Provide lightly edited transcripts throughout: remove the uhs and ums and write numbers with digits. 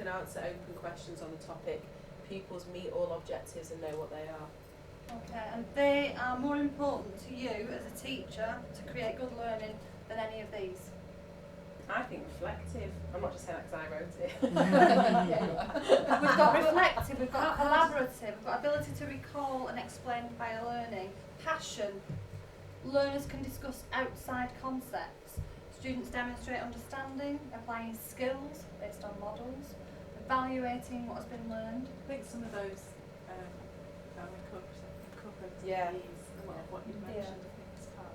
can answer open questions on the topic. Pupils meet all objectives and know what they are. Okay, and they are more important to you as a teacher to create good learning than any of these? I think reflective. I'm not just saying that because I wrote it. We've got reflective, we've got collaborative, we've got ability to recall and explain via learning, passion, learners can discuss outside concepts, students demonstrate understanding, applying skills based on models, evaluating what has been learned. I think some of those are covered Yeah. in these, a lot of what you mentioned, I think is part of.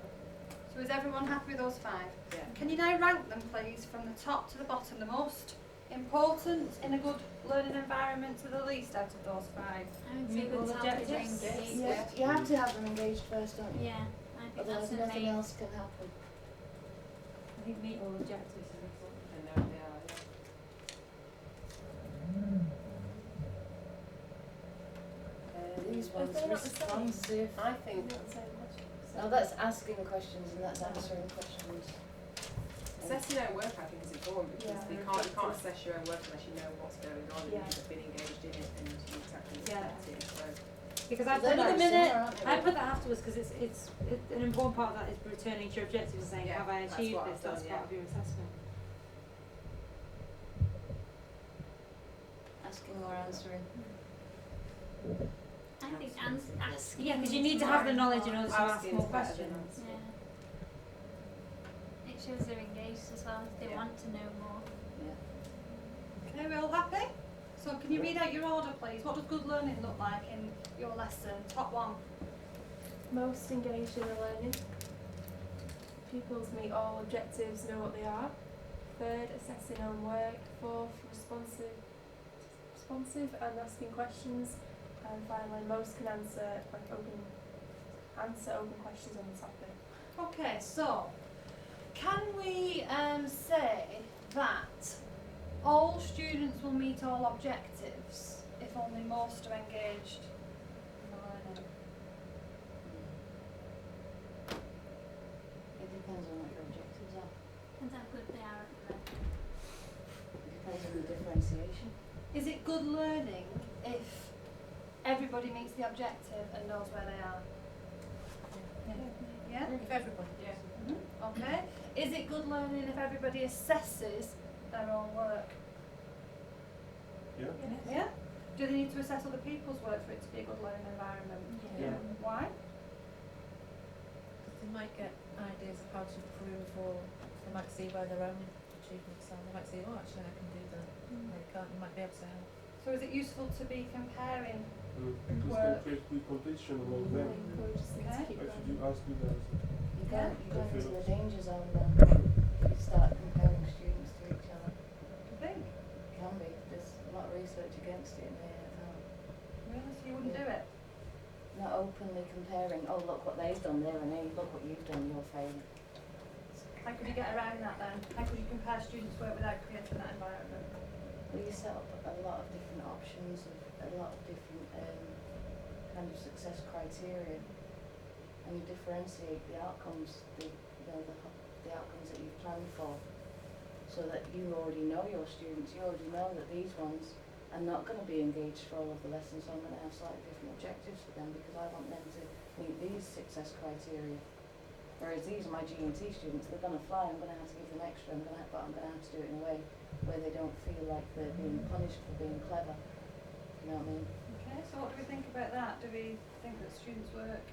So is everyone happy with those 5? Yeah. Can you now rank them please from the top to the bottom, the most important in a good learning environment to the least out of those 5? I would say the top is engaged. Yeah, you have to have them engaged first, don't you? Yeah, I think Otherwise that's the nothing main. else can happen. I think meet all objectives is important. I know they are, yeah. These ones, they're not the same. responsive. I think No, that's asking questions and that's answering questions. assessing your own work, I think, is important because you can't assess your own work unless you know what's going on and you've been engaged in it and you've actually reflected it. So Because I They're put very that minute, similar, aren't they? I put that afterwards because it's an important part of that is returning to your objectives and saying, Yeah, have I that's achieved what this? I've done, That's yeah. part of your assessment. Asking or answering. I think asking. Yeah, because you need to have the knowledge in order to ask Asking more is better than questions. Yeah. It shows they're engaged as well. They Yeah. want to know more. Okay, we all happy? So can you read out your order please? What does good learning look like in your lesson? Top 1. Most engaged in the learning. Pupils meet all objectives, know what they are. 3rd, assessing own work. 4th, responsive and asking questions. And finally, most can answer open questions on the topic. Okay, so can we say that all students will meet all objectives if only most are engaged in the learning? It depends on what your objectives are. Depends how good they are at the learning. It depends on the differentiation. Is it good learning if everybody meets the objective and knows where they are? Yeah? If everybody. Yeah. Okay. Is it good learning if everybody assesses their own work? Yeah. Yeah? Do they need to assess other people's work for it to be a good learning environment? Yeah. Why? They might get ideas of how to improve, or they might see by their own achievements and they might say, oh, actually I can do that. They can't, you might be able to help. So is it useful to be comparing? Because Work. they create good competition among them. Okay. Actually, you ask me that. You go Yeah. into the danger zone then. You start comparing students to each other. Do you think? It can be. There's a lot of research against it in the AFL. Really? So you wouldn't do it? Not openly comparing, oh look what they've done there and hey, look what you've done, you're failing. How could you get around that then? How could you compare students' work without creating that environment? Well, you set up a lot of different options and a lot of different kind of success criteria, and you differentiate the outcomes, the outcomes that you've planned for, so that you already know your students, you already know that these ones are not going to be engaged for all of the lessons, so I'm going to have slightly different objectives for them because I want them to meet these success criteria. Whereas these are my G&T students, they're going to fly, I'm going to have to give them extra, but I'm going to have to do it in a way where they don't feel like they're being punished for being clever. You know what I mean? Okay, so what do we think about that? Do we think that students' work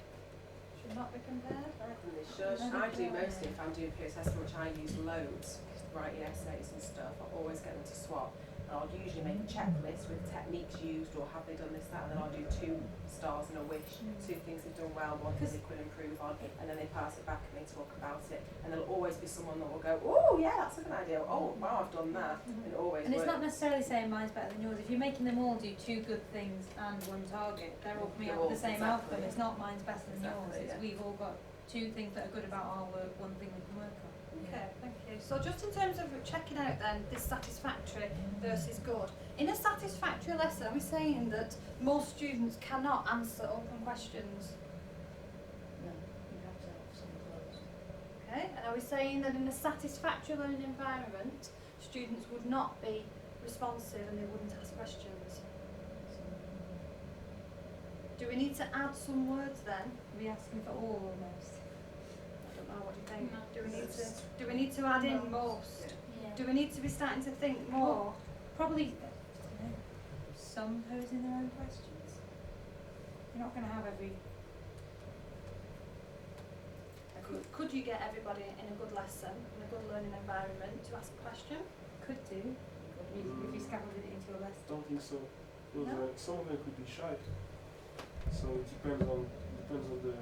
should not be compared? I reckon they should. I do mostly if I'm doing peer assessment, which I use loads, writing essays and stuff. I always get them to swap. And I'll usually make a checklist with techniques used or have they done this, that, and then I'll do 2 stars and a wish, 2 things they've done well, 1 thing they could improve on, and then they pass it back and they talk about it. And there'll always be someone that will go, oh yeah, that's a good idea. Oh wow, I've done that. And it always And it's works. not necessarily saying mine's better than yours. If you're making them all do 2 good things and 1 target, they're all coming out with the same outcome. It's not mine's better than yours. It's we've all got 2 things that are good about our work, 1 thing we can work on. Okay, thank you. So just in terms of checking out then this satisfactory versus good, in a satisfactory lesson, are we saying that most students cannot answer open questions? No, you have to have some close. Okay, and are we saying that in a satisfactory learning environment, students would not be responsive and they wouldn't ask questions. Do we need to add some words then? Are we asking for all almost? I don't know, what do you think? Most. Do we need to add in most? Yeah. Do we need to be starting to think more? Probably, I don't know, some posing their own questions. You're not going to have every. Could you get everybody in a good lesson, in a good learning environment to ask a question? Could do. If you scaffolded it into a lesson. Don't think so. Because No? some of them could be shy. So it depends on the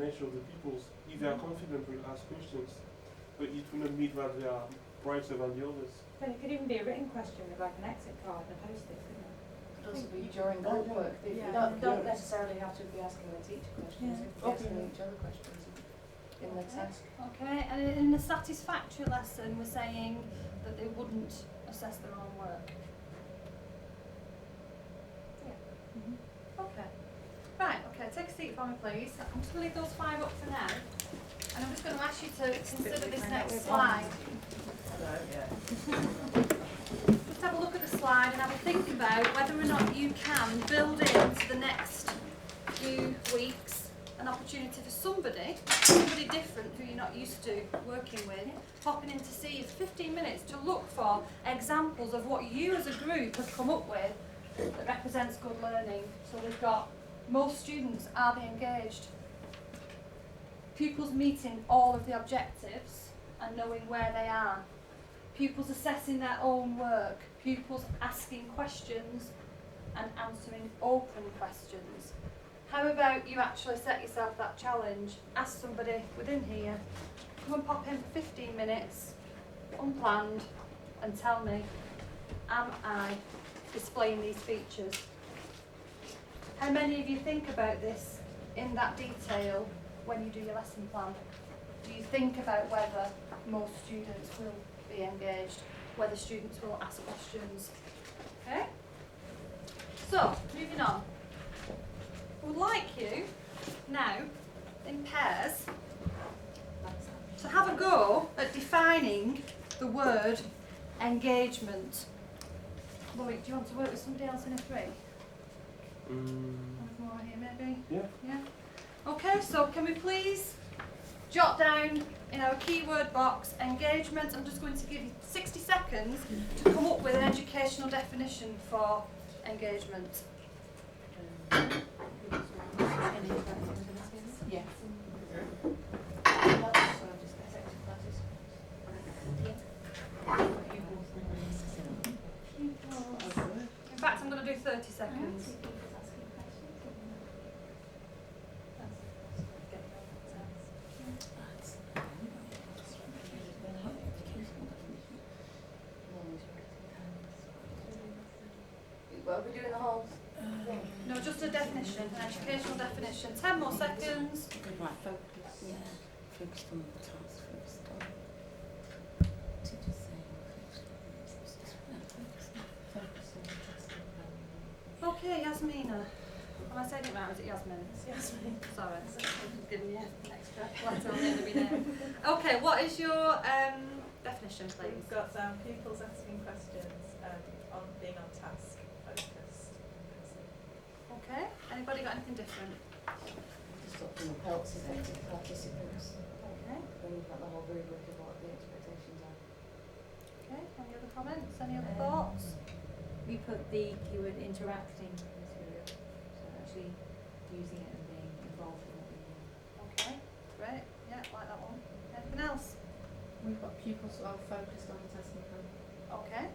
nature of the peoples. If they are confident, we'll ask questions. But it will not mean that they are brighter than the others. But it could even be a written question with like an exit card and a post-it, couldn't it? It could also be during group work. You don't necessarily have to be asking the teacher questions. Yeah. You could be asking each other questions in the task. Okay, and in the satisfactory lesson we're saying that they wouldn't assess their own work. Okay. Right, okay, take a seat for me please. I'm just going to leave those 5 up for now. And I'm just going to ask you to consider this next slide. Just have a look at the slide and have a think about whether or not you can build into the next few weeks an opportunity for somebody different who you're not used to working with, popping in to see you for 15 minutes to look for examples of what you as a group have come up with that represents good learning. So we've got most students, are they engaged? Pupils meeting all of the objectives and knowing where they are. Pupils assessing their own work. Pupils asking questions and answering open questions. How about you actually set yourself that challenge? Ask somebody within here, come and pop in for 15 minutes, unplanned, and tell me, am I displaying these features? How many of you think about this in that detail when you do your lesson plan? Do you think about whether most students will be engaged, whether students will ask questions? Okay? So, moving on. I would like you now, in pairs, to have a go at defining the word engagement. Lloyd, do you want to work with somebody else in a 3? One more here maybe? Yeah. Yeah? Okay, so can we please jot down in our keyword box engagement. I'm just going to give you 60 seconds to come up with an educational definition for engagement. Yeah. In fact, I'm going to do 30 seconds. What are we doing the whole thing? No, just a definition, an educational definition. 10 more seconds. Right, focus. Yeah, focused on the task, focused on teacher saying, focus on the task. Okay, Yasmina. Am I saying it right or is it Yasmin? Yasmin. Sorry, I'm giving you extra letter on the end of your name. Okay, what is your definition, please? We've got pupils asking questions, on being on task, focused. Okay, anybody got anything different? Just something that helps effective participants. Okay, When you've got the whole rubric of what the expectations are. okay, any other comments, any other thoughts? We put the keyword interacting material, so actually using it and being involved in what we do. Okay, great, yeah, like that one. Anything else? We've got pupils who are focused on the task and plan. Okay.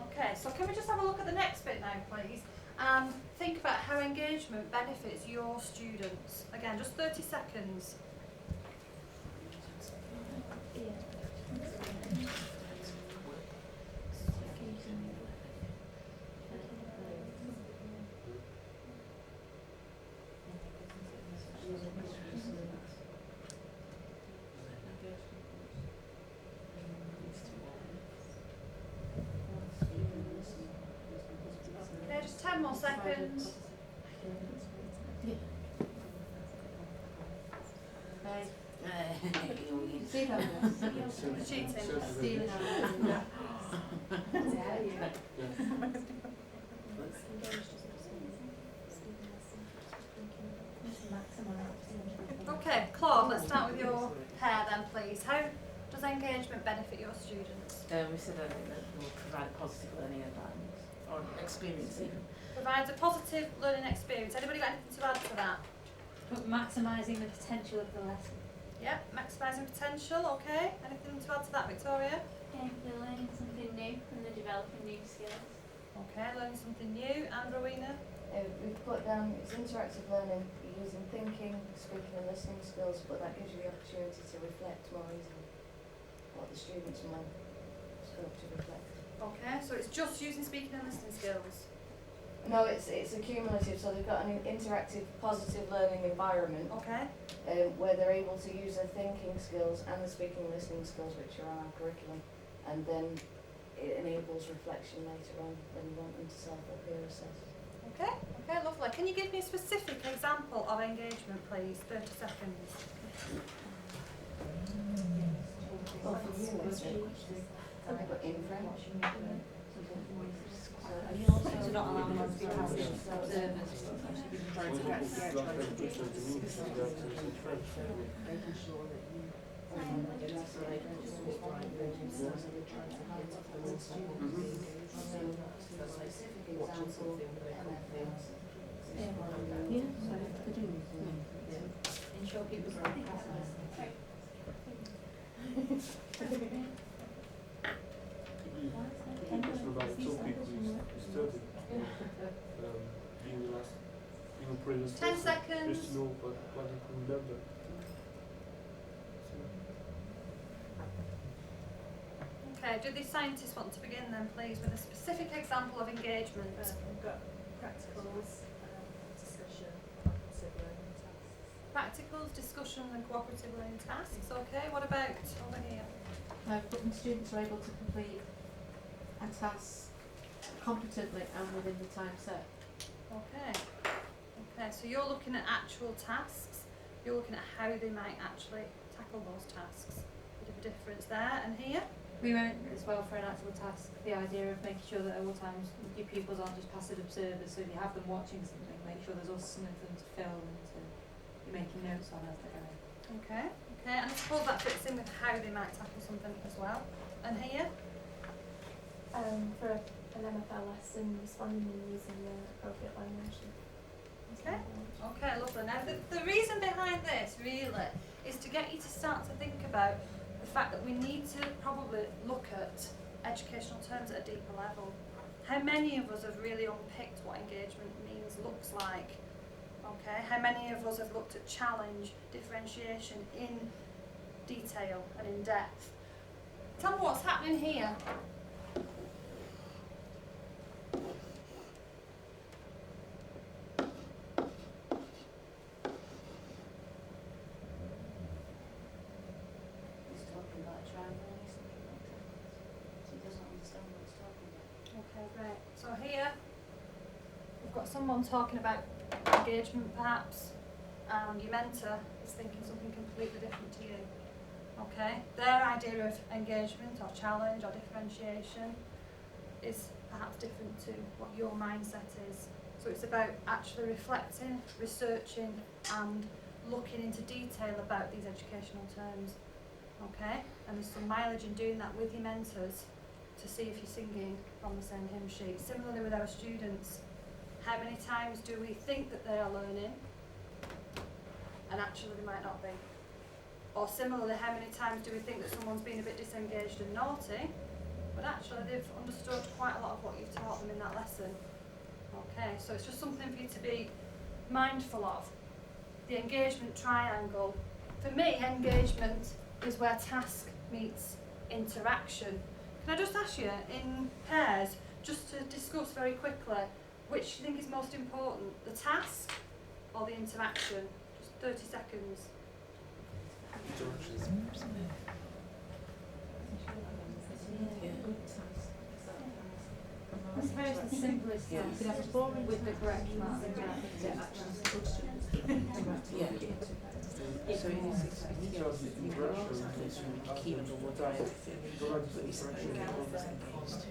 Okay, so can we just have a look at the next bit now, please? And think about how engagement benefits your students. Again, just 30 seconds. Okay, just 10 more seconds. See how Cheating. Self-evaluation. Okay, Claude, let's start with your pair then, please. How does engagement benefit your students? We said that it will provide a positive learning environment or experience even. Provides a positive learning experience. Anybody got anything to add to that? But maximising the potential of the lesson. Yeah, maximising potential, okay. Anything to add to that, Victoria? They're learning something new and they're developing new skills. Okay, learning something new. And Rowena? We've put down it's interactive learning using thinking, speaking and listening skills, but that gives you the opportunity to reflect more easily what the students might scope to reflect. Okay, so it's just using speaking and listening skills. No, it's a cumulative, so they've got an interactive, positive learning environment Okay. where they're able to use their thinking skills and the speaking and listening skills which are on our curriculum, and then it enables reflection later on when you want them to self or peer assess. Okay, okay, lovely. Can you give me a specific example of engagement, please? 30 seconds. Well, for you, but in French. So not allowing them to be passive observers. Trying to get the actual education to me is in French. Specific example, Ensure people are passive. Education about some people is study. Being the last, being a previous 10 lesson, seconds. just to know what you can remember. Okay, do the scientists want to begin then, please, with a specific example of engagement? We've got practicals, discussion, cooperative learning tasks. Practicals, discussion and cooperative learning tasks, okay. What about over here? When students are able to complete a task competently and within the time set. Okay. Okay, so you're looking at actual tasks, you're looking at how they might actually tackle those tasks. Bit of a difference there, and here? We went as well for an actual task, the idea of making sure that at all times your pupils aren't just passive observers, so if you have them watching something, make sure there's also something for them to film and to be making notes on as they're going. Okay, okay, and I suppose that fits in with how they might tackle something as well. And here? For an MFL lesson, responding and using the appropriate language. Okay. Okay, lovely. Now, the reason behind this really is to get you to start to think about the fact that we need to probably look at educational terms at a deeper level. How many of us have really unpicked what engagement means, looks like? Okay, how many of us have looked at challenge, differentiation in detail and in depth? Tell me what's happening here. He's talking about a triangle and he's thinking like that. So he doesn't understand what he's talking about. Okay, great. So here, we've got someone talking about engagement perhaps, and your mentor is thinking something completely different to you. Okay? Their idea of engagement or challenge or differentiation is perhaps different to what your mindset is. So it's about actually reflecting, researching and looking into detail about these educational terms. Okay? And there's some mileage in doing that with your mentors to see if you're singing from the same hymn sheet. Similarly with our students, how many times do we think that they are learning and actually they might not be? Or similarly, how many times do we think that someone's been a bit disengaged and naughty, but actually they've understood quite a lot of what you've taught them in that lesson? Okay, so it's just something for you to be mindful of. The engagement triangle. For me, engagement is where task meets interaction. Can I just ask you, in pairs, just to discuss very quickly, which do you think is most important, the task or the interaction? Just 30 seconds. I suppose the simplest Yeah. is with the correct amount of interaction. Yeah. It's So you it's need to have the interaction. key on the drive everything. Don't have But the it's interaction. like don't it's have engaged.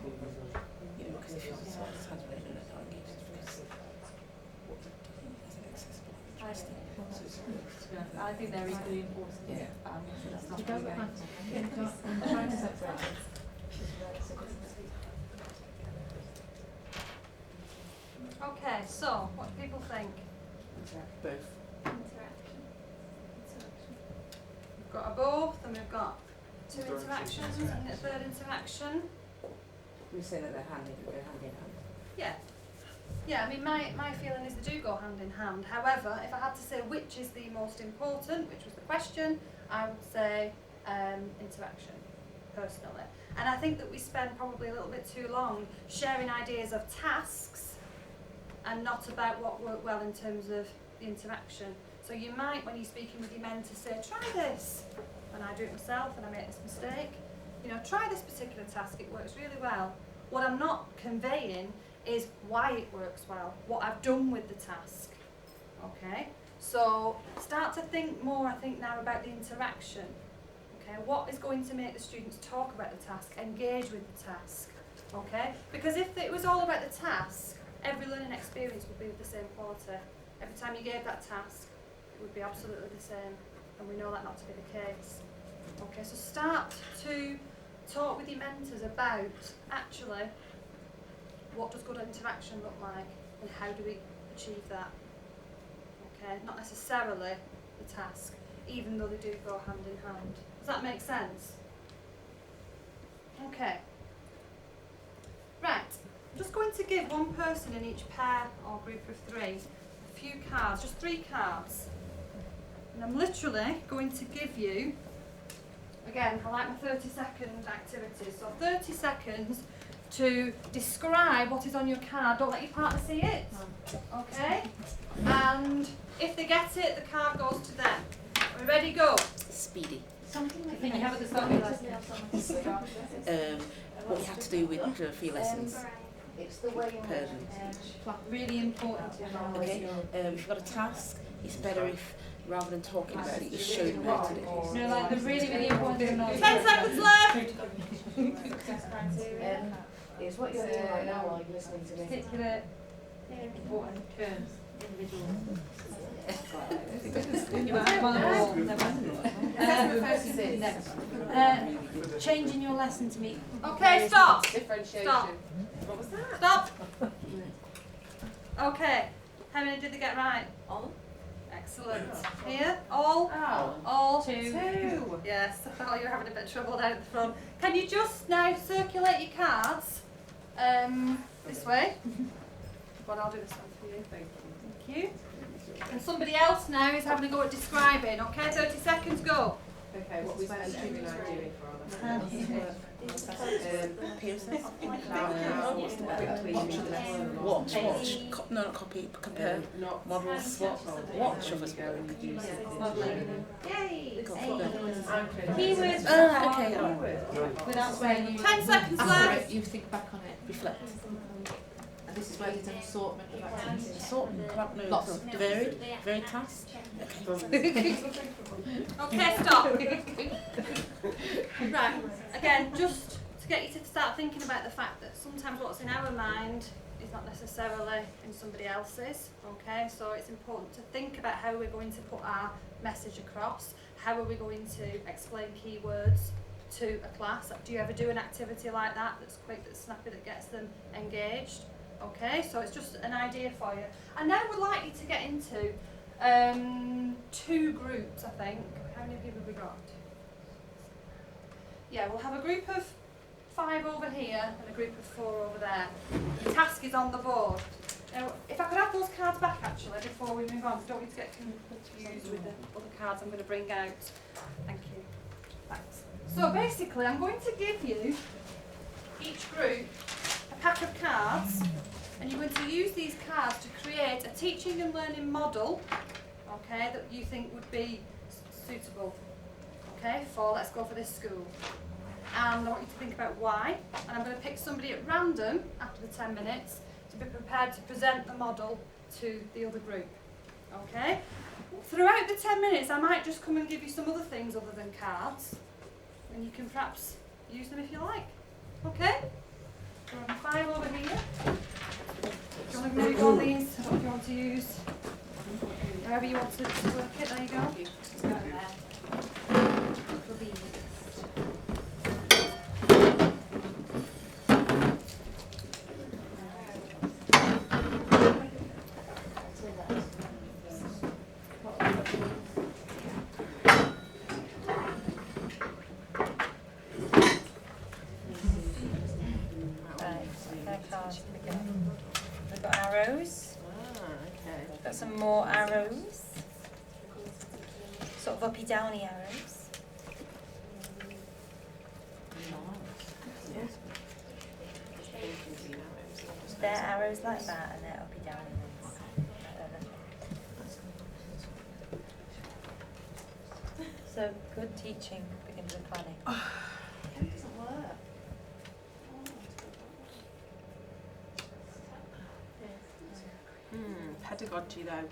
You know, because if you're the side that's handling it and not engaged, it's because what they're doing isn't accessible and interesting. So it's I think they're equally important. Yeah. That's not You don't really have to. I'm trying to separate it. Okay, so what do people think? both. Interaction. We've got a both and we've got two Interactions. interactions and a third interaction. We say that they're go hand in hand. Yeah. Yeah, I mean my feeling is they do go hand in hand. However, if I had to say which is the most important, which was the question, I would say interaction, personally. And I think that we spend probably a little bit too long sharing ideas of tasks and not about what worked well in terms of the interaction. So you might, when you're speaking with your mentor, say, try this. And I do it myself and I make this mistake. You know, try this particular task, it works really well. What I'm not conveying is why it works well, what I've done with the task. Okay? So start to think more, I think, now about the interaction. Okay? What is going to make the students talk about the task, engage with the task? Okay? Because if it was all about the task, every learning experience would be of the same quality. Every time you gave that task, it would be absolutely the same. And we know that not to be the case. Okay, so start to talk with your mentors about, actually, what does good interaction look like and how do we achieve that? Okay, not necessarily the task, even though they do go hand in hand. Does that make sense? Okay. Right, I'm just going to give one person in each pair or group of three a few cards, just 3 cards. And I'm literally going to give you, again, I like my 30-second activities, so 30 seconds to describe what is on your card. Don't let your partner see it, okay? And if they get it, the card goes to them. Are we ready? Go. Speedy. Something I like think you have at the start of your lesson. What you have to do with for your lessons. It's the way in which Person. you teach. Really important to have. Okay. If you've got a task, it's better if rather than talking about it, you show them how to do it. No, like the really important thing. 10 seconds left. It's what you're doing right now while you're listening to me. Particular important terms, individual. You might have on the wall, never. Changing your lesson to meet. Okay, stop. Differentiation. Stop. What was that? Stop. Okay. How many did they get right? All? Excellent. Here? All? Oh. All? 2. 2. Yes. Oh, you're having a bit of trouble down at the front. Can you just now circulate your cards this way? Well, I'll do this one for you. Thank you. And somebody else now is having a go at describing. Okay, 30 seconds, go. Okay, what was Julie and I doing for our lessons? Pearsons? Between Watch. No, not copy. Compare. not Models. watch of us Modelling. Yay. Keywords. Okay. Without swearing you. 10 seconds left. You think back on it. Reflect. And this is where there's an assortment of activities. Assortment. No, Lots of varied tasks. Okay, stop. Right, again, just to get you to start thinking about the fact that sometimes what's in our mind is not necessarily in somebody else's, okay? So it's important to think about how we're going to put our message across, how are we going to explain keywords to a class. Do you ever do an activity like that that's quick, that's snappy, that gets them engaged? Okay, so it's just an idea for you. And now we're likely to get into 2 groups, I think. How many people have we got? Yeah, we'll have a group of 5 over here and a group of 4 over there. The task is on the board. Now, if I could have those cards back actually before we move on, so don't need to get confused with the other cards I'm going to bring out. Thank you. Thanks. So basically, I'm going to give you, each group, a pack of cards, and you're going to use these cards to create a teaching and learning model, okay, that you think would be suitable, okay, for, let's go for this school. And I want you to think about why, and I'm going to pick somebody at random after the 10 minutes to be prepared to present the model to the other group. Okay? Throughout the 10 minutes, I might just come and give you some other things other than cards, and you can perhaps use them if you like. Okay? So I have 5 over here. Do you want to move on these? What do you want to use? However you want to work it, there you go. Just go there. For these. We've got arrows. Okay. We've got some more arrows. Sort of uppy downy arrows. They're arrows like that and they're uppy downy ones. So good teaching begins with planning. It doesn't work. Pedagogy though.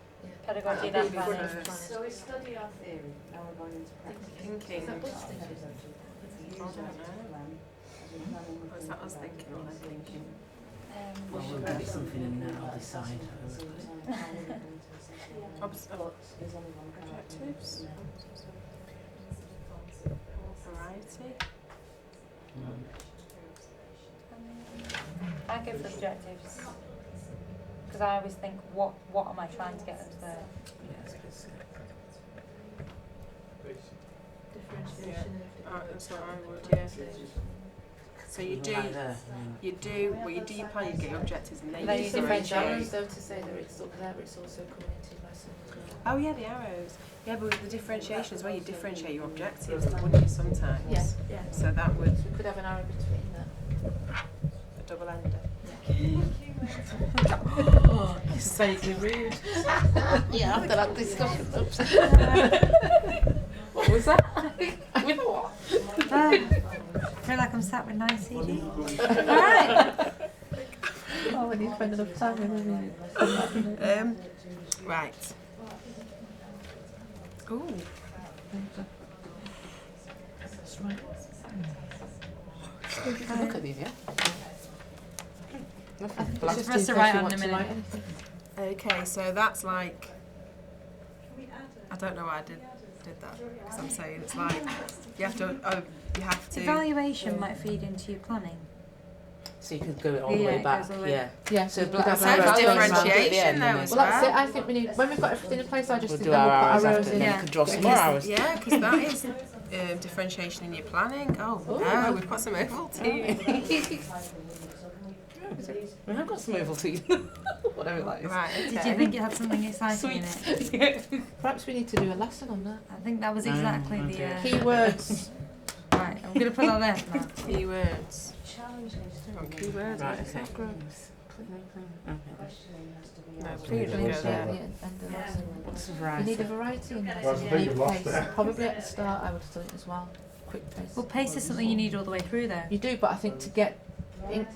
Pedagogy, that planning. So we study our theory, now we're going into practice. Thinking. Is that good I don't know. Or is that us thinking or them thinking? Well, we'll get something in there, I'll decide. Objectives. Variety. I go for objectives. Because I always think, what am I trying to get them to there? Differentiation of That's what I would, yeah. So you do, Like there, you do your plan, you get your objectives and then Then you you differentiate. arrows though to say that it's up there, but it's also coming into lesson as well. Oh yeah, the arrows. Yeah, but with the differentiation as well, you differentiate your objectives, wouldn't you, sometimes? Yeah. So that would, We could have an arrow between that. a double ender. Oh, you're so rude. Yeah, after that discussion. Oops. What was that? With what? I feel like I'm sat with nice CD. Alright. Oh, when you spend enough time with it. Right. Ooh. That's right. Look at these, yeah? Nothing. It's Just for us to write on in a minute. anything. Okay, so that's like, I don't know why I did that, because I'm saying it's like, you have to, Evaluation might feed into your planning. So you could go all the Yeah, way it back, goes all the way- yeah. Yeah, So we could black have Sounds arrows. differentiation though as Well, that's it. well. I think we need, when we've got everything in place, I just We'll think do then our we'll hours put arrows after, in. then Yeah. we could draw some more Because- hours. Yeah, because that is differentiation in your planning. Oh, Ooh. no, we've got some Ovaltine. We have got some Ovaltine. Whatever that is. Right, okay. Did you think it had something exciting in it? Sweet. Perhaps we need to do a lesson on that. I think that was exactly the. okay. Keywords. Right, I'm going to put that there for now. Keywords. Challenging On keywords. Right, okay. No, please don't go there. What's the You variety? need a variety in there. That's You the need big loss pace. there. Probably at the start I would have done it as well. Quick pace. Well, pace is something you need all the way through though. You do, but I think to get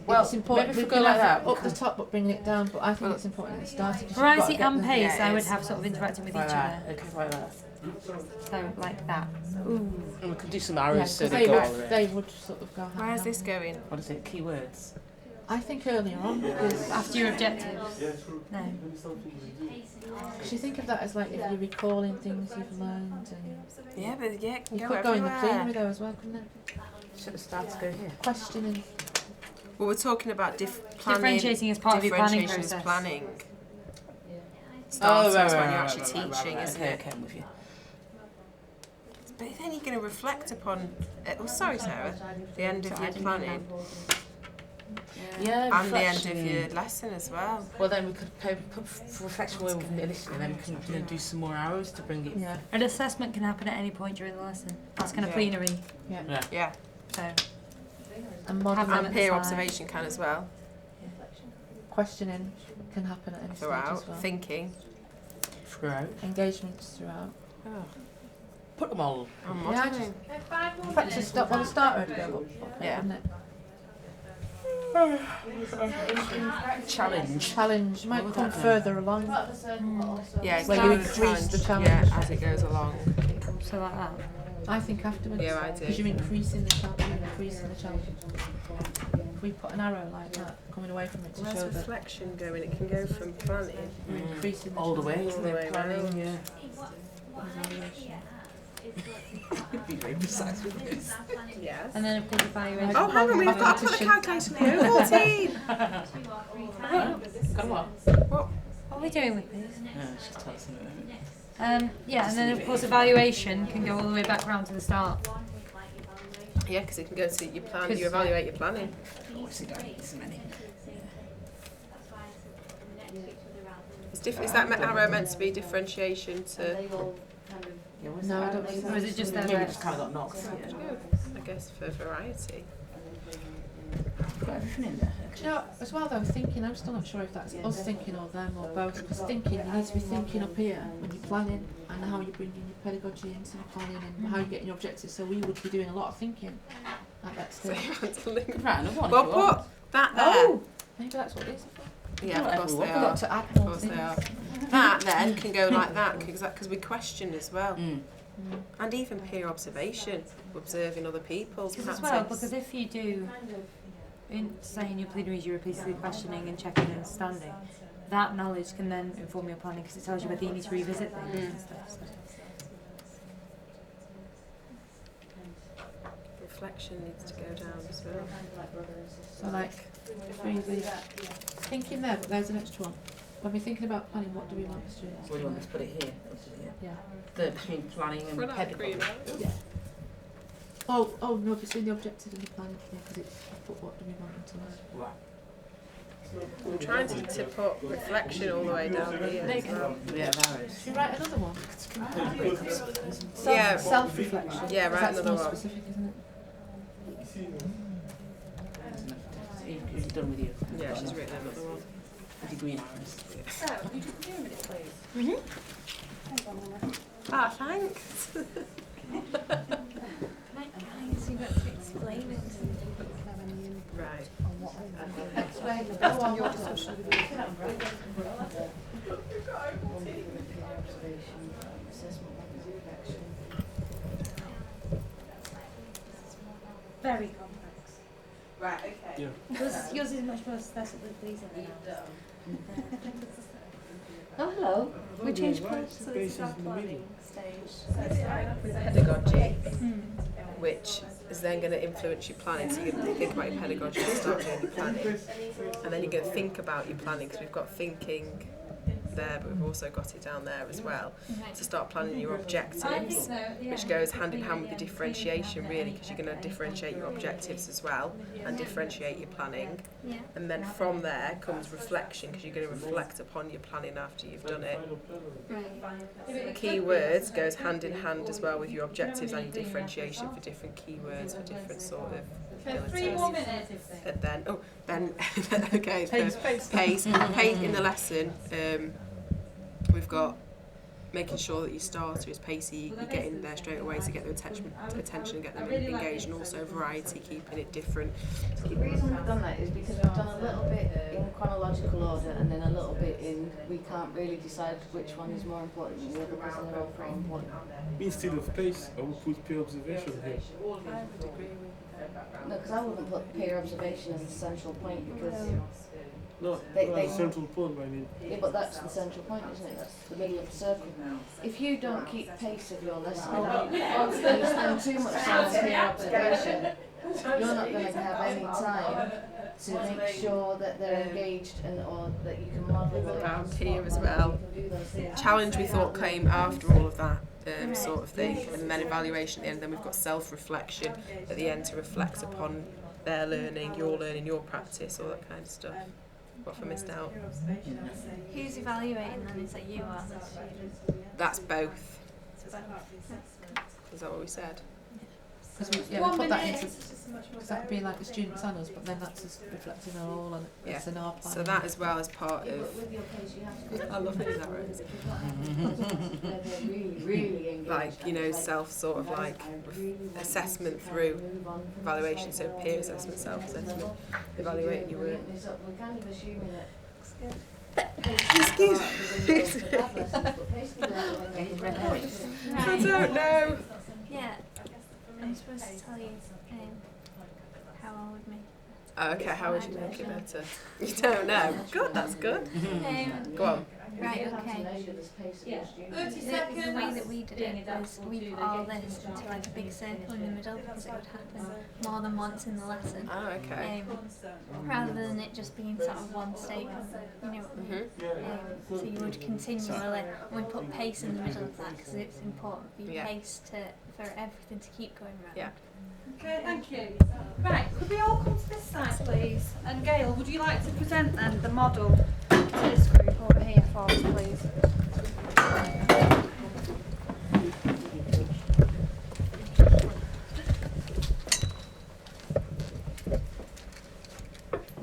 Well, it's important. maybe if we We go can like have it that, up the top, but bringing it down. But I think it's important at the start. because you've got Variety to get and the- pace, Yeah, I it would is. have sort of interacting with each Right, other. okay, like that. So, like that. Ooh. And we could do some Yeah, arrows so 'cause they go all the would, way. they would sort of go hand in Where's hand. this going? What is it? Keywords. I think earlier on, because After your objectives. Yeah, true. No. Maybe something we do. you think of that as like if you're recalling things you've learned, and Yeah, but yeah, it can you go could go in the plenary everywhere. though as well, couldn't it? Should have started to go here. Questioning. Well, we're talking about planning. Differentiating is part of your planning Differentiation is process. planning. Oh, Starts right, when right, you're right, actually right, right, teaching, right, isn't okay, it? okay, I'm with you. But then you're going to reflect upon, sorry Sarah, the end of your planning Yeah, and the end of reflection. your lesson as well. Well, then we could put reflection where we've initially, and then we can do some more arrows to bring it. Yeah. An assessment can happen at any point during the lesson. That's kind of Yeah. plenary. Yeah. Yeah, So, And modelling Have and at peer the side. observation can as well, questioning can happen at any stage throughout, as well. thinking. Throughout. Engagements throughout. Oh, Put them all. and Yeah, I modelling. In fact, the start, well, the starter would go up, Yeah. wouldn't it? Challenge. You might Well, come I don't know. further along. Part of the circle, but also. Yeah, Where you increase the challenge. Yeah, as it goes along. So like that. I think afterwards. Yeah, I do. Because you're increasing the challenge. If we put an arrow like that, coming away from it to Where's show that reflection going? It can go from planning. we're increasing the All the way, challenge. isn't All the it? way Planning, round. yeah. Be Be very precise with this. Yes. And then of course evaluation. Oh, hang on, we've got to put the calculator in the 14. Got what? What are we doing with these? Yeah, she's telling us about it. Yeah, and then of course evaluation can go all the way back round to the start. Yeah, because it can go to your plan, 'Cause- you evaluate your planning. Obviously don't need so many. Is that arrow meant to be differentiation And to, they all kind of. No, I don't think Or is it just Maybe there? just kind of got knocked. I guess, for variety? Got everything in there. Do you know, as well though, thinking, I'm still not sure if that's us thinking or them or both, because thinking, you need to be thinking up here when you're planning and how you're bringing your pedagogy into the planning and how you're getting your objectives, so we would be doing a lot of thinking at that So stage. you want to link. Right, another one. Well, if you want. put that there. Oh! Maybe that's what it is. Yeah, of course they We've are. got to add Of more course they things. are. That then can go like that because we question as well, Mm. and even peer observation, observing other people's Because tactics. as well, because if you do, in saying your plenaries, you're repeatedly questioning and checking and understanding, that knowledge can then inform your planning because it tells you whether you need to revisit things and stuff. So. Reflection needs to go down as well. So like, if we thinking there, but there's an extra one. When we're thinking about planning, what do we want the students What do to you want us to put it here? Yeah. Between planning and pedagogy. Yeah. Oh no, between the objectives and the planning, yeah, because it's put what do we want them to know. Right. I'm trying to put reflection all the way down here as well. Yeah, that Should we write another one? Yeah. Self-reflection. Yeah, write That's another more one. specific, isn't it? is done with you. Yeah, she's written another one. With your green arrows. Ah, thanks. You've got to explain it. Right. Explain. Based on your discussion with the observation, assessment, reflection. Very complex. Right, okay. Yeah. Yours is much more aesthetically pleasing than ours. Oh, hello. We changed Right, colours, so this is our spaces in the planning middle. stage. Pedagogy, which is then going to influence your planning. So you're going to think about your pedagogy and start doing your planning. And then you're going to think about your planning because we've got thinking there, but we've also got it down there as well. To start planning your objectives, which goes hand in hand with the differentiation really, because you're going to differentiate your objectives as well and differentiate your planning. Yeah. And then from there comes reflection, because you're going to reflect upon your planning after you've done it. Keywords goes hand in hand as well with your objectives and your differentiation for different keywords for different sort of abilities. And then okay, pace in the lesson. We've got making sure that your starter is pacey, you get in there straight away to get their attention and get them engaged, and also variety, keeping it different. The reason we've done that is because we've done a little bit in chronological order and then a little bit in we can't really decide which one is more important than the other because they're all pretty important. Instead of pace, I would put peer observation here. No, because I wouldn't put peer observation as the central point because No, They- not they- the central point, I mean. yeah, but that's the central point, isn't it? That's the middle of the circle. If you don't keep pace of your lesson and you spend too much time on peer observation, you're not going to have any time to make sure that they're engaged and or that you can model what About it is, peer as what well. you can do those things. Challenge we thought came after all of that sort of thing, and then evaluation at the end. Then we've got self-reflection at the end to reflect upon their learning, your practice, all that kind of stuff. What have I missed out? Who's evaluating then? Is that you or the student? That's both. It's both. Is that what we said? Because we put that into, because that would be like the students and us, but then that's just reflecting on all and it's in our plan. So that as well as part of. With your case, you have to go I love these arrows. where they're really engaged. Like, you know, self sort of like assessment through evaluation, so peer assessment, self-assessment, evaluating your work. We're kind of assuming that. Excuse me. I don't know. Yeah, I'm supposed to tell you how I would make Oh, okay, how would you make it better? You don't know. Good, that's good. Go on. Right, okay. The way that we did it was we put all this into like a big circle in the middle because it would happen more than once in the lesson. Oh, okay. Rather than it just being sort of one statement, you know. So you would continually, we put pace in the middle of that because it's important for your pace for everything to keep going round. Yeah. Okay, thank you. Right, could we all come to this side, please? And Gail, would you like to present then the model to this group over here for us, please?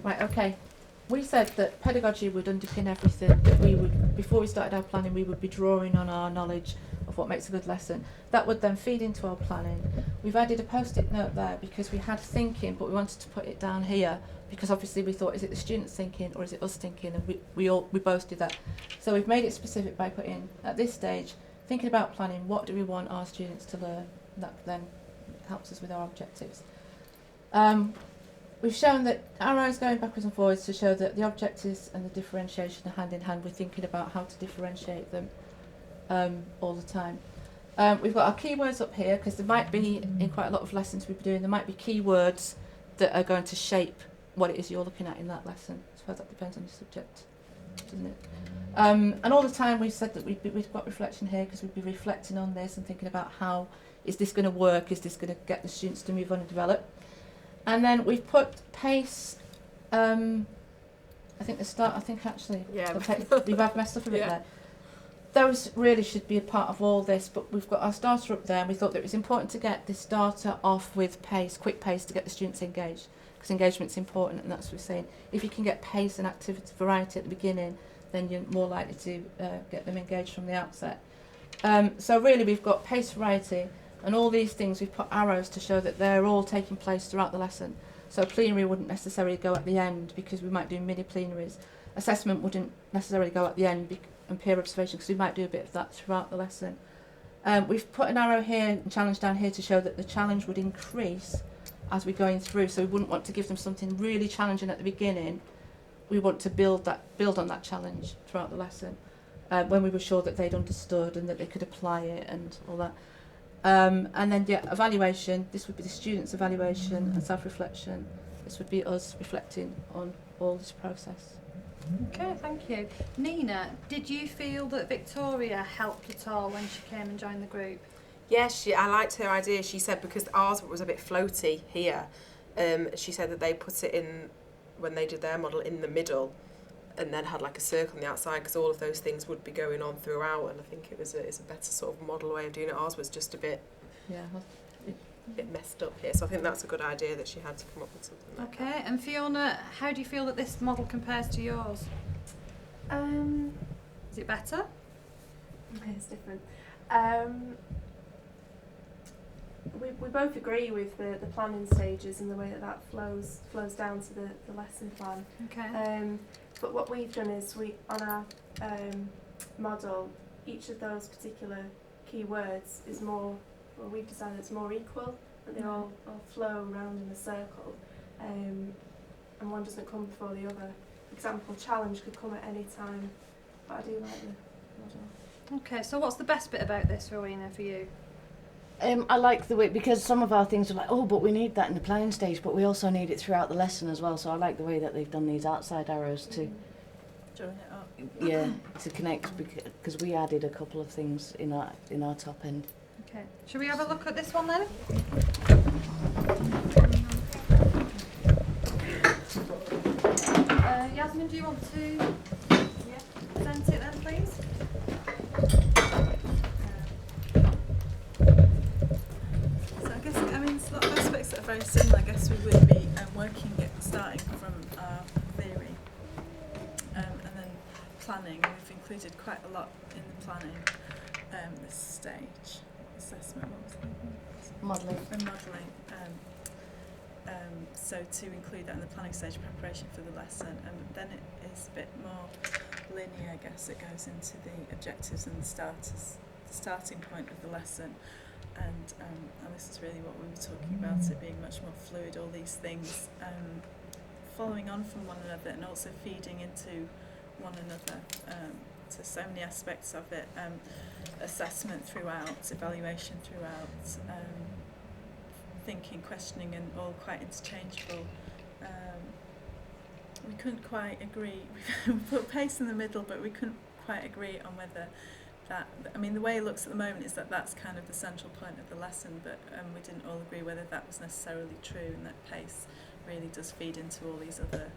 Right, okay. We said that pedagogy would underpin everything, that we would, before we started our planning, we would be drawing on our knowledge of what makes a good lesson. That would then feed into our planning. We've added a post-it note there because we had thinking, but we wanted to put it down here because obviously we thought, is it the students thinking or is it us thinking? And we both did that. So we've made it specific by putting, at this stage, thinking about planning, what do we want our students to learn? That then helps us with our objectives. We've shown that arrows going backwards and forwards to show that the objectives and the differentiation are hand in hand. We're thinking about how to differentiate them all the time. We've got our keywords up here because there might be, in quite a lot of lessons we've been doing, there might be keywords that are going to shape what it is you're looking at in that lesson. I suppose that depends on your subject, doesn't it? And all the time we've said that we've got reflection here because we'd be reflecting on this and thinking about how is this going to work, is this going to get the students to move on and develop. And then we've put pace, I think actually, we've messed up a bit there. Those really should be a part of all this, but we've got our starter up there and we thought that it was important to get this starter off with pace, quick pace, to get the students engaged, because engagement's important, and that's what we're saying. If you can get pace and activity variety at the beginning, then you're more likely to get them engaged from the outset. So really we've got pace, variety, and all these things we've put arrows to show that they're all taking place throughout the lesson. So plenary wouldn't necessarily go at the end because we might do mini plenaries. Assessment wouldn't necessarily go at the end and peer observation because we might do a bit of that throughout the lesson. We've put an arrow here and challenge down here to show that the challenge would increase as we're going through. So we wouldn't want to give them something really challenging at the beginning. We want to build on that challenge throughout the lesson when we were sure that they'd understood and that they could apply it and all that. And then evaluation, this would be the students' evaluation and self-reflection. This would be us reflecting on all this process. Okay, thank you. Nina, did you feel that Victoria helped at all when she came and joined the group? Yes, I liked her idea. She said because ours was a bit floaty here, she said that they put it in, when they did their model, in the middle and then had like a circle on the outside because all of those things would be going on throughout, and I think it's a better sort of model way of doing it. Ours was just a bit messed up here, so I think that's a good idea that she had to come up with something like that. Okay, and Fiona, how do you feel that this model compares to yours? Is it better? It's different. We both agree with the planning stages and the way that flows down to the lesson plan. Okay. But what we've done is on our model, each of those particular keywords is more, well, we've decided it's more equal, that they all flow around in a circle, and one doesn't come before the other. For example, challenge could come at any time, but I do like the model. Okay, so what's the best bit about this, Rowena, for you? I like the way, because some of our things are like, oh, but we need that in the planning stage, but we also need it throughout the lesson as well. So I like the way that they've done these outside arrows to Join it up. Yeah, to connect, because we added a couple of things in our top end. Okay, should we have a look at this one then? Yasmin, do you want to present it then, please? So I guess, similar, I guess we would be starting from our theory and then planning. We've included quite a lot in the planning this stage. Assessment, what was the other one? Modelling. And modelling. So to include that in the planning stage, preparation for the lesson, and then it is a bit more linear, I guess. It goes into the objectives and the starting point of the lesson, and this is really what we were talking about, it being much more fluid, all these things following on from one another and also feeding into one another. So many aspects of it, assessment throughout, evaluation throughout, thinking, questioning, and all quite interchangeable. We couldn't quite agree. We put pace in the middle, but we couldn't quite agree on whether that. I mean, the way it looks at the moment is that that's kind of the central point of the lesson, but we didn't all agree whether that was necessarily true, and that pace really does feed into all these other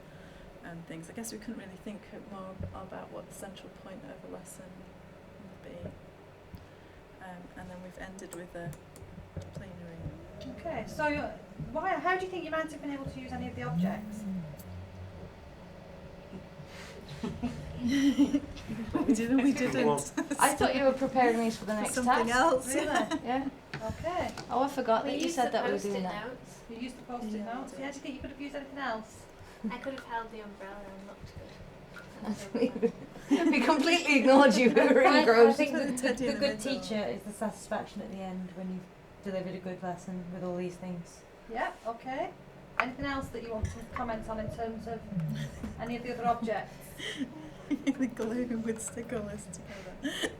things. I guess we couldn't really think more about what the central point of a lesson would be, and then we've ended with a plenary. Okay, so how do you think you might have been able to use any of the objects? We didn't. I thought you were preparing these for the next something task. else. Really? Yeah. Okay. Oh, I forgot that you said that we were doing that. Notes. You used the post-it notes. Yeah, do you think you could have used anything else? I could have held the umbrella and looked good. We completely ignored you. We were I engrossed. think the Teddy in the good middle. teacher is the satisfaction at the end when you've delivered a good lesson with all these things. Yeah, okay. Anything else that you want to comment on in terms of any of the other objects? The glue would stick all this together.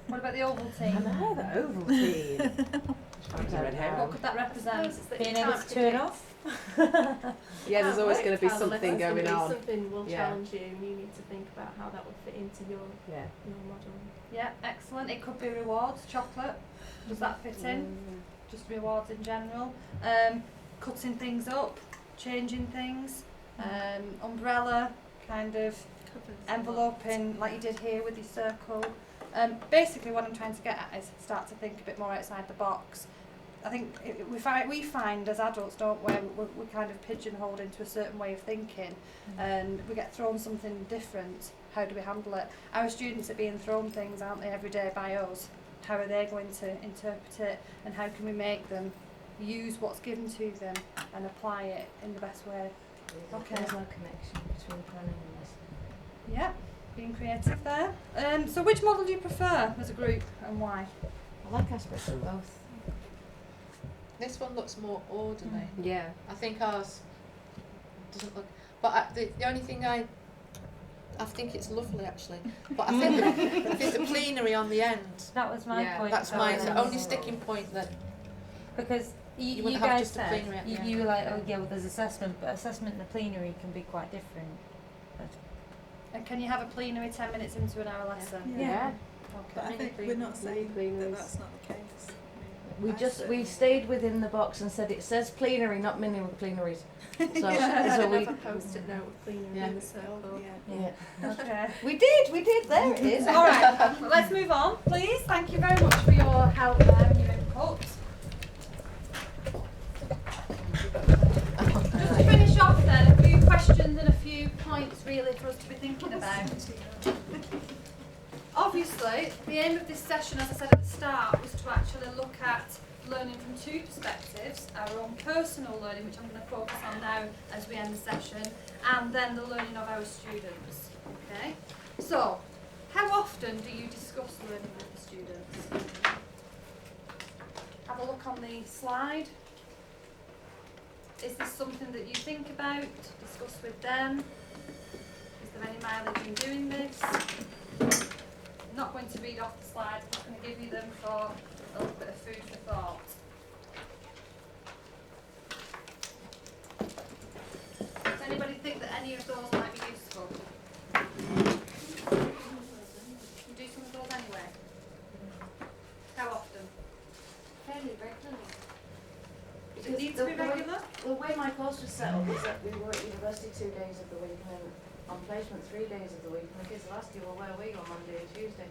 What about the Ovaltine? know, the Ovaltine. What could that represent? Being able to turn off. Yeah, there's always going to be How the something lesson's going gonna be on. Something will Yeah. challenge you, and you need to think about how that would fit into your Yeah. model. Yeah, excellent. It could be rewards, chocolate. Does that fit in? Just rewards in general. Cutting things up, changing things. Umbrella, kind of enveloping like you did here with your circle. Basically what I'm trying to get at is start to think a bit more outside the box. I think we find as adults, don't we, we're kind of pigeonholed into a certain way of thinking, and we get thrown something different. How do we handle it? Our students are being thrown things, aren't they, every day by us? How are they going to interpret it, and how can we make them use what's given to them and apply it in the best way? Okay. There's no connection between planning and lesson. Yeah, being creative there. So which model do you prefer as a group, and why? I like aspects of both. This one looks more orderly. Yeah. I think ours doesn't look. But the only thing I think it's lovely actually. But I think the plenary on the end. That was my Yeah, point. That's about my it. the only sticking point that Because You you wouldn't have guys just a said, plenary at the end. you were like, oh yeah, well there's assessment, but assessment and the plenary can be quite different. And can you have a plenary 10 minutes into an hour lesson? Yeah. But I Okay. think we're not saying that that's not the case. We stayed within the box and said it says plenary, not mini plenaries. So, Yeah. so we, Have a post-it note with plenary Yeah. in the circle. yeah. Okay. We did, there it is. All right, well, let's move on, please. Thank you very much for your help there and your input. Just to finish off then, a few questions and a few points really for us to be thinking about. Obviously, the aim of this session, as I said at the start, was to actually look at learning from two perspectives, our own personal learning, which I'm going to focus on now as we end the session, and then the learning of our students. Okay? So, how often do you discuss learning with the students? Have a look on the slide. Is this something that you think about, discuss with them? Is there any mileage in doing this? I'm not going to read off the slides, I'm just going to give you them for a little bit of food for thought. Does anybody think that any of those might be useful? You do some of those anyway? How often? Fairly regularly. Does it need to be regular? The way my course was set up is that we were at university 2 days of the week and then on placement 3 days of the week, and the kids will ask you, well, where were you on Monday and Tuesday?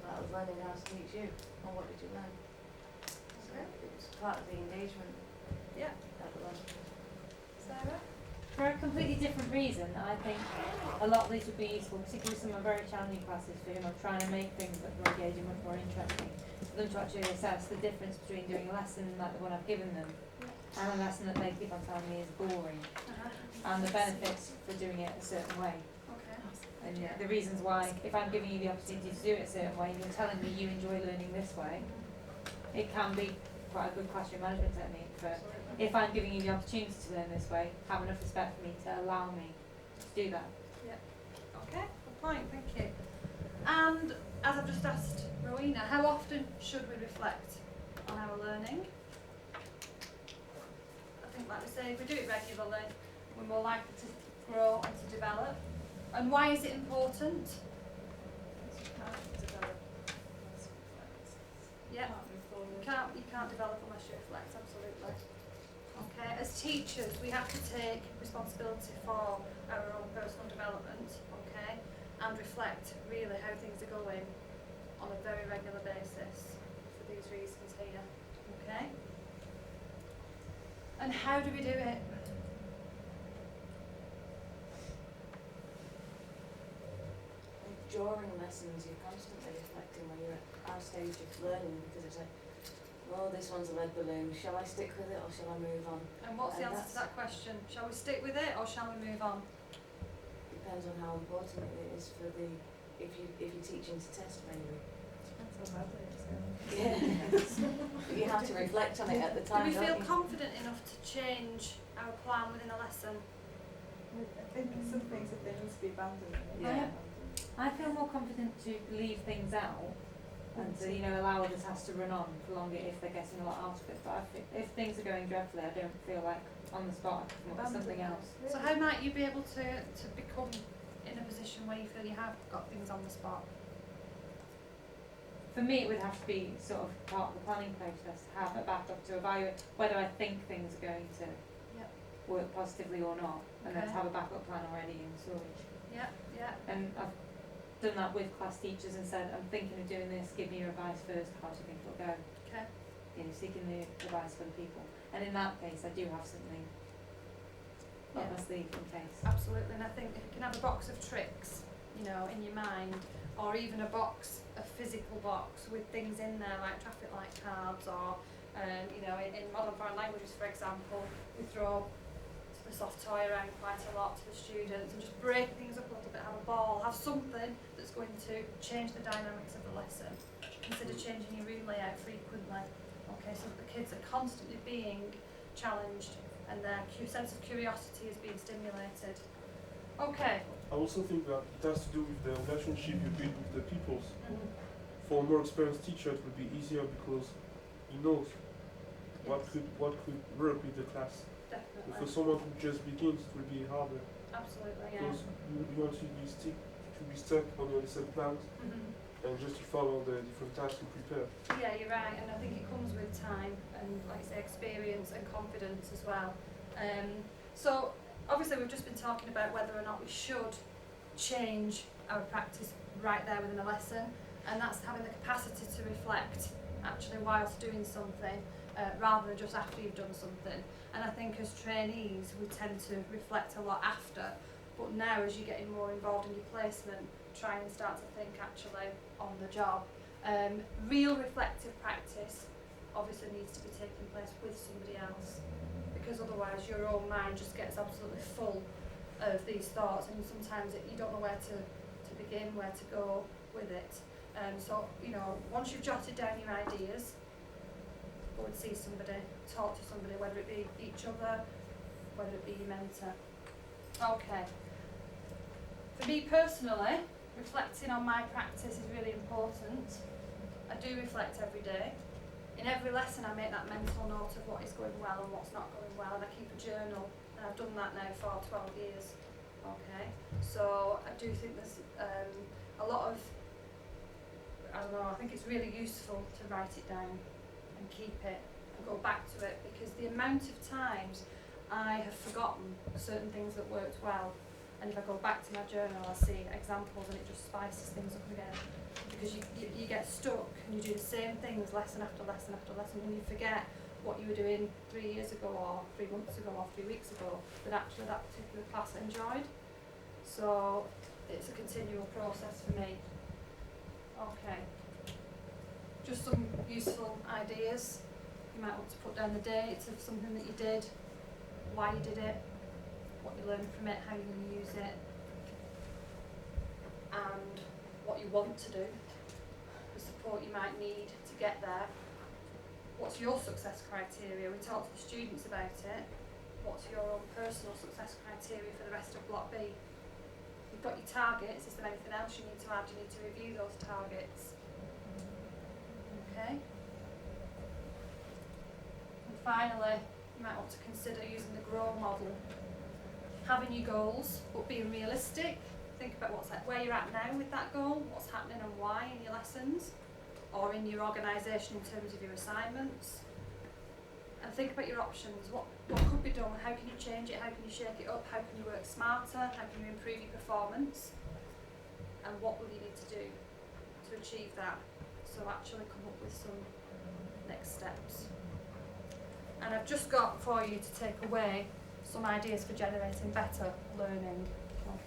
I was learning how to teach you, and what did you learn? So it was part of the engagement. Yeah. at the last. Sarah? For a completely different reason, I think a lot of these would be useful, particularly some of very challenging classes for whom I'm trying to make things much more engaging, much more interesting. For them to actually assess the difference between doing a lesson like the one I've given them and a lesson that they keep on telling me is boring, and the benefits for doing it a certain way. Okay. And the reasons why, if I'm giving you the opportunity to do it a certain way and you're telling me you enjoy learning this way, it can be quite a good classroom management technique. But if I'm giving you the opportunity to learn this way, have enough respect for me to allow me to do that. Okay, good point, thank you. And as I've just asked Rowena, how often should we reflect on our learning? I think, like we say, if we do it regularly, we're more likely to grow and to develop. And why is it important? Yeah, you can't develop unless you reflect, absolutely. Okay, as teachers, we have to take responsibility for our own personal development, okay, and reflect really how things are going on a very regular basis for these reasons here, okay? And how do we do it? During lessons, you're constantly reflecting when you're at our stage of learning, because it's like, oh, this one's a lead balloon, shall I stick with it or shall I move on? And what's the And answer to that question? Shall we stick with it or shall we move on? Depends on how important it is for the, if you're teaching to test maybe. Yeah. You have to reflect on it at the time, Do we don't feel you? confident enough to change our plan within a lesson? I think some things, if they need to be abandoned, Yeah. I feel more confident to leave things out and to, allow the task to run on for longer if they're getting a lot out of it. But if things are going dreadfully, I don't feel like on the spot I can come up with something else. So how might you be able to become in a position where you feel you have got things on the spot? For me, it would have to be sort of part of the planning process to have a backup to evaluate whether I think things are going to work positively or not, and then to have a backup plan already in storage. Yeah. And I've done that with class teachers and said, I'm thinking of doing this, give me your advice first, how do you think it'll go? Okay. Seeking the advice for the people. And in that case, I do have something up my sleeve in case. Absolutely, and I think if you can have a box of tricks, in your mind, or even a physical box with things in there like traffic light cards, or in modern foreign languages, for example, we throw the soft toy around quite a lot to the students and just break things up a little bit, have a ball, have something that's going to change the dynamics of the lesson. Consider changing your room layout frequently, okay, so that the kids are constantly being challenged and their sense of curiosity is being stimulated. Okay. I also think that it has to do with the relationship you build with the pupils. For a more experienced teacher, it would be easier because he knows what could work with the class. Definitely. For someone who just begins, it will be harder. Absolutely, yeah. Because you want to be stuck on your lesson plans and just to follow the different tasks you prepare. Yeah, you're right, and I think it comes with time and, like I say, experience and confidence as well. So obviously we've just been talking about whether or not we should change our practice right there within a lesson, and that's having the capacity to reflect actually whilst doing something rather than just after you've done something. And I think as trainees we tend to reflect a lot after, but now as you're getting more involved in your placement, try and start to think actually on the job. Real reflective practice obviously needs to be taking place with somebody else, because otherwise your own mind just gets absolutely full of these thoughts, and sometimes you don't know where to begin, where to go with it. So once you've jotted down your ideas, go and see somebody, talk to somebody, whether it be each other, whether it be your mentor. Okay. For me personally, reflecting on my practice is really important. I do reflect every day. In every lesson I make that mental note of what is going well and what's not going well, and I keep a journal, and I've done that now for 12 years. Okay, so I do think there's a lot of, I think it's really useful to write it down and keep it and go back to it, because the amount of times I have forgotten certain things that worked well, and if I go back to my journal I'll see examples and it just spices things up again, because you get stuck and you do the same things lesson after lesson after lesson and you forget, what you were doing 3 years ago or 3 months ago or 3 weeks ago that actually that particular class enjoyed. So it's a continual process for me. Okay. Just some useful ideas. You might want to put down the date of something that you did, why you did it, what you learned from it, how you're going to use it, and what you want to do, the support you might need to get there. What's your success criteria? We talked to the students about it. What's your own personal success criteria for the rest of Block B? You've got your targets. Is there anything else you need to add? You need to review those targets. Okay. And finally, you might want to consider using the GROW model. Having your goals, but being realistic. Think about where you're at now with that goal, what's happening and why in your lessons, or in your organisation in terms of your assignments. And think about your options. What could be done? How can you change it? How can you shake it up? How can you work smarter? How can you improve your performance? And what will you need to do to achieve that? So actually come up with some next steps. And I've just got for you to take away some ideas for generating better learning.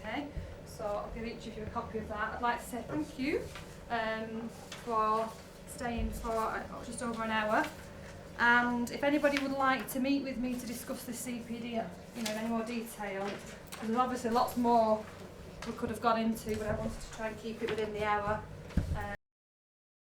Okay, so I'll give each of you a copy of that. I'd like to say thank you for staying for just over an hour. And if anybody would like to meet with me to discuss this CPD in any more detail, there's obviously lots more we could have gone into, but I wanted to try and keep it within the hour.